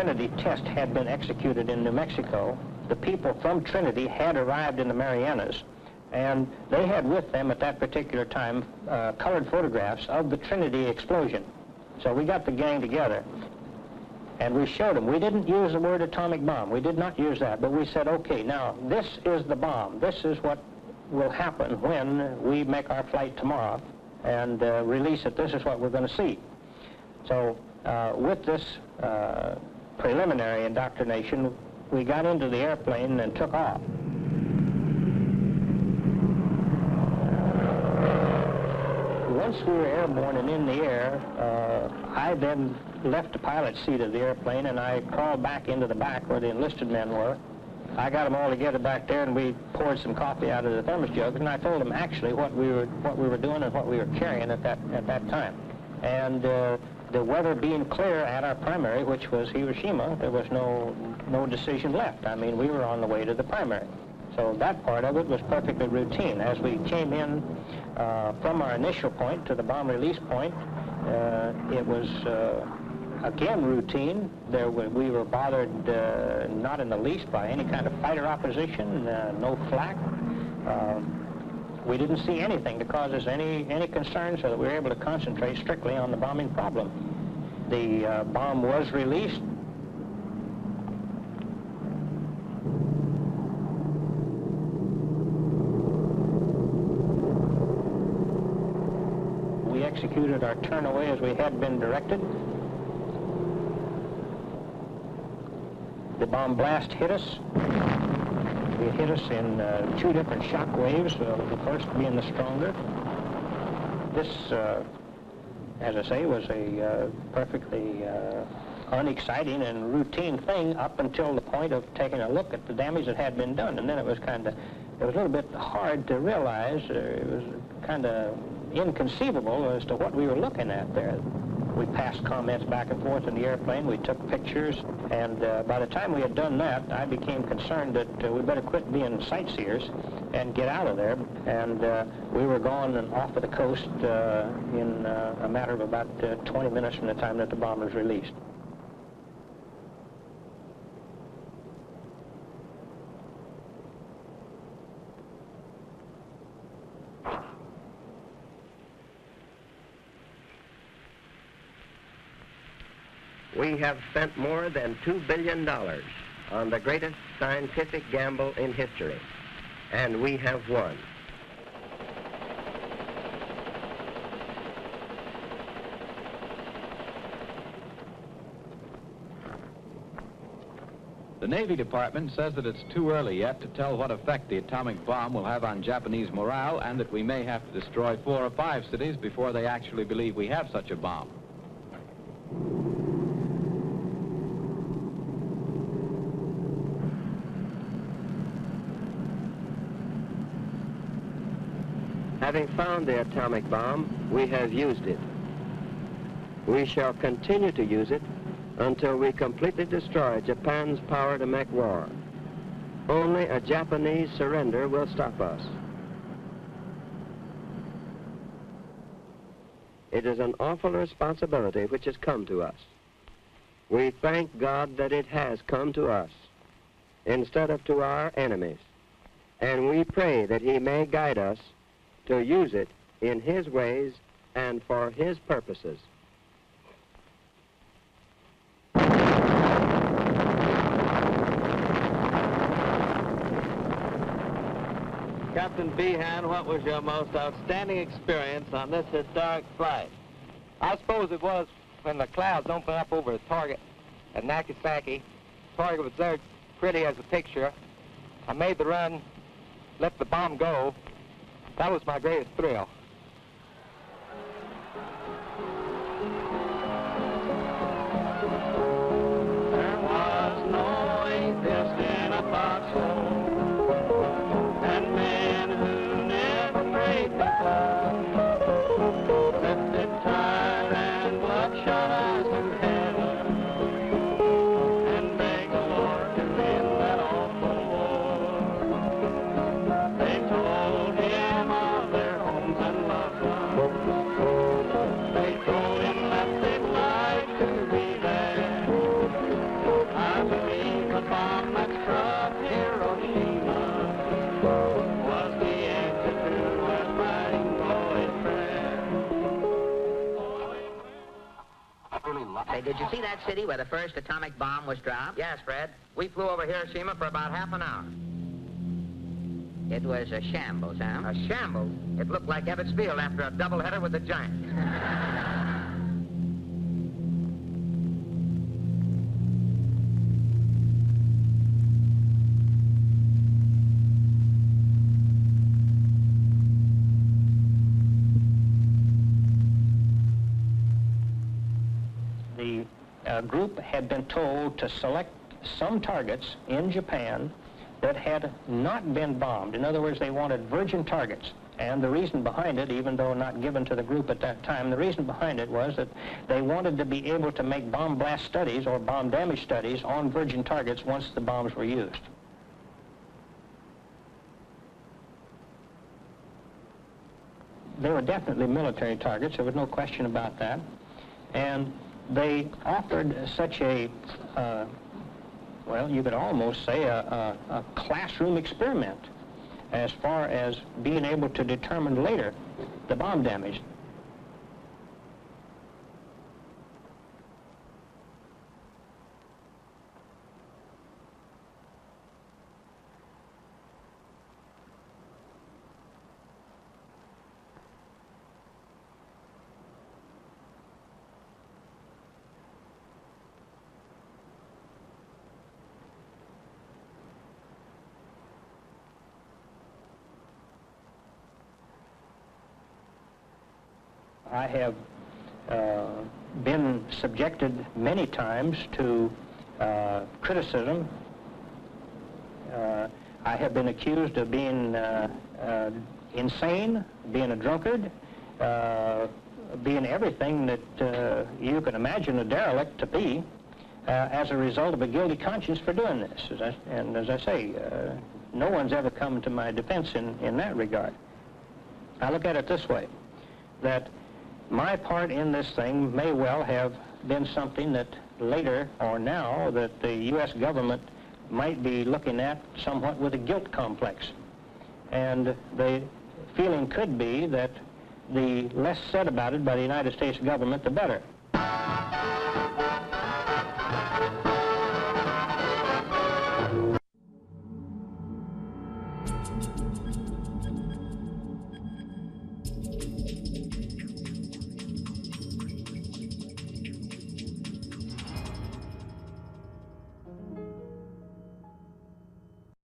Trinity test had been executed in New Mexico, the people from Trinity had arrived in the Marianas, and they had with them at that particular time colored photographs of the Trinity explosion. So we got the gang together, and we showed them. We didn't use the word atomic bomb. We did not use that, but we said, okay, now this is the bomb. This is what will happen when we make our flight tomorrow and release it. This is what we're going to see. So with this preliminary indoctrination, we got into the airplane and took off. Once we were airborne and in the air, I then left the pilot's seat of the airplane and I crawled back into the back where the enlisted men were. I got them all together back there and we poured some coffee out of the thermos jug, and I told them actually what we were doing and what we were carrying at that time. And the weather being clear at our primary, which was Hiroshima, there was no decision left. I mean, we were on the way to the primary. So that part of it was perfectly routine. As we came in from our initial point to the bomb release point, it was again routine. We were bothered not in the least by any kind of fighter opposition, no flak. We didn't see anything to cause us any concern, so that we were able to concentrate strictly on the bombing problem. The bomb was released. We executed our turn away as we had been directed. The bomb blast hit us. It hit us in two different shock waves, the first being the stronger. This, as I say, was a perfectly unexciting and routine thing up until the point of taking a look at the damage that had been done. And then it was a little bit hard to realize. It was kind of inconceivable as to what we were looking at there. We passed comments back and forth in the airplane. We took pictures, and by the time we had done that, I became concerned that we better quit being sightseers and get out of there. And we were gone and off of the coast in a matter of about 20 minutes from the time that the bomb was released. We have spent more than $2 billion on the greatest scientific gamble in history, and we have won. The Navy Department says that it's too early yet to tell what effect the atomic bomb will have on Japanese morale, and that we may have to destroy 4 or 5 cities before they actually believe we have such a bomb. Having found the atomic bomb, we have used it. We shall continue to use it until we completely destroy Japan's power to make war. Only a Japanese surrender will stop us. It is an awful responsibility which has come to us. We thank God that it has come to us instead of to our enemies, and we pray that He may guide us to use it in His ways and for His purposes. Captain Behan, what was your most outstanding experience on this historic flight? I suppose it was when the clouds opened up over the target at Nagasaki. The target was there pretty as a picture. I made the run, let the bomb go. That was my greatest thrill. There was no atheist in a foxhole, and men who never prayed before lifted tired and bloodshot eyes to heaven and begged the Lord to end that awful war. They told him of their homes and bomb that struck Hiroshima was the end to do with fighting Boyd Fred. Say, did you see that city where the first atomic bomb was dropped? Yes, Fred. We flew over Hiroshima for about half an hour. It was a shambles, huh? A shambles? It looked like Ebbets Field after a doubleheader with the Giants. The group had been told to select some targets in Japan that had not been bombed. In other words, they wanted virgin targets. And the reason behind it, even though not given to the group at that time, the reason behind it was that they wanted to be able to make bomb blast studies or bomb damage studies on virgin targets once the bombs were used. They were definitely military targets, there was no question about that. And they offered such a, well, you could almost say a classroom experiment as far as being able to determine later the bomb damage. I have been subjected many times to criticism. I have been accused of being insane, being a drunkard, being everything that you can imagine a derelict to be as a result of a guilty conscience for doing this. And as I say, no one's ever come to my defense in that regard. I look at it this way, that my part in this thing may well have been something that later or now that the U.S. government might be looking at somewhat with a guilt complex. And the feeling could be that the less said about it by the United States government, the better.